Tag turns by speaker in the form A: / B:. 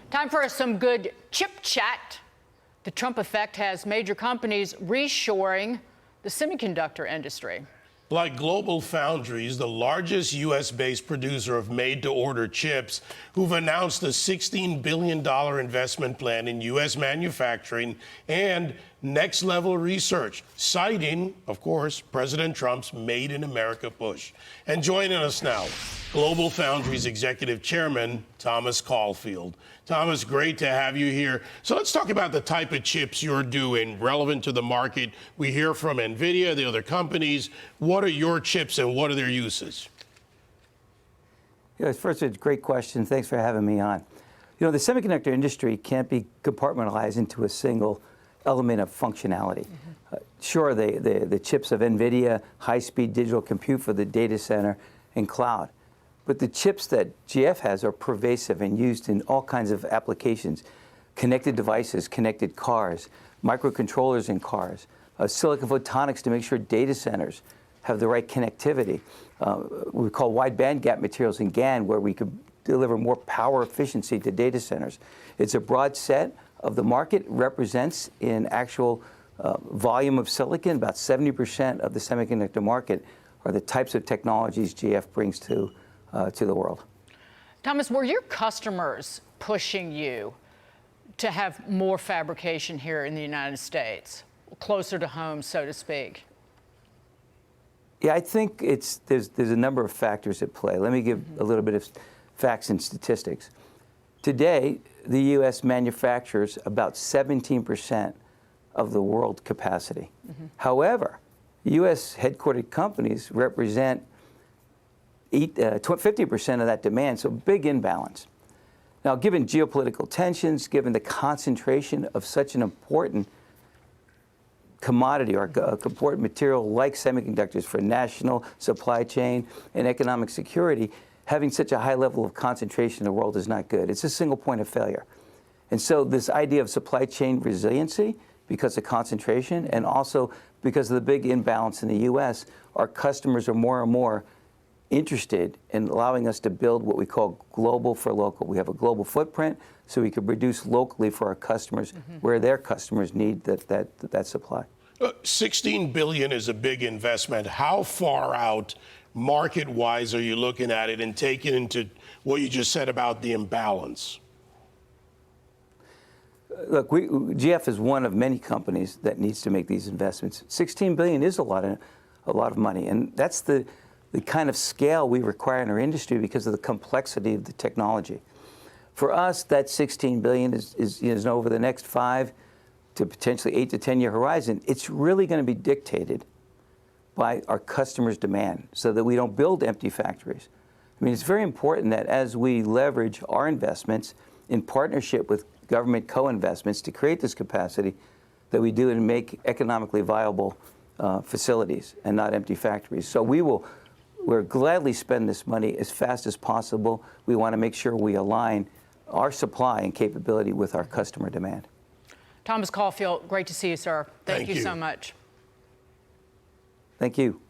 A: Time for some good chip chat. The Trump effect has major companies reshoring the semiconductor industry.
B: Like GlobalFoundries, the largest U.S.-based producer of made-to-order chips, who've announced a $16 billion investment plan in U.S. manufacturing and next-level research, citing, of course, President Trump's Made in America push. And joining us now, GlobalFoundries Executive Chairman, Thomas Caulfield. Thomas, great to have you here. So let's talk about the type of chips you're doing relevant to the market. We hear from NVIDIA, the other companies. What are your chips and what are their uses?
C: Yeah, first, it's a great question. Thanks for having me on. You know, the semiconductor industry can't be compartmentalized into a single element of functionality. Sure, the chips of NVIDIA, high-speed digital compute for the data center and cloud. But the chips that GF has are pervasive and used in all kinds of applications. Connected devices, connected cars, microcontrollers in cars, silicon photonics to make sure data centers have the right connectivity. We call wide bandgap materials in GaN, where we could deliver more power efficiency to data centers. It's a broad set of the market. It represents in actual volume of silicon, about 70% of the semiconductor market are the types of technologies GF brings to the world.
A: Thomas, were your customers pushing you to have more fabrication here in the United States, closer to home, so to speak?
C: Yeah, I think there's a number of factors at play. Let me give a little bit of facts and statistics. Today, the U.S. manufactures about 17% of the world capacity. However, U.S. headquartered companies represent 50% of that demand, so big imbalance. Now, given geopolitical tensions, given the concentration of such an important commodity or important material like semiconductors for national supply chain and economic security, having such a high level of concentration in the world is not good. It's a single point of failure. And so this idea of supply chain resiliency, because of concentration and also because of the big imbalance in the U.S., our customers are more and more interested in allowing us to build what we call global for local. We have a global footprint, so we can produce locally for our customers where their customers need that supply.
B: $16 billion is a big investment. How far out, market-wise, are you looking at it and taking into what you just said about the imbalance?
C: Look, GF is one of many companies that needs to make these investments. $16 billion is a lot of money, and that's the kind of scale we require in our industry because of the complexity of the technology. For us, that $16 billion is over the next 5 to potentially 8 to 10 year horizon. It's really going to be dictated by our customers' demand so that we don't build empty factories. I mean, it's very important that as we leverage our investments in partnership with government co-investments to create this capacity, that we do and make economically viable facilities and not empty factories. So we'll gladly spend this money as fast as possible. We want to make sure we align our supply and capability with our customer demand.
A: Thomas Caulfield, great to see you, sir. Thank you so much.
C: Thank you.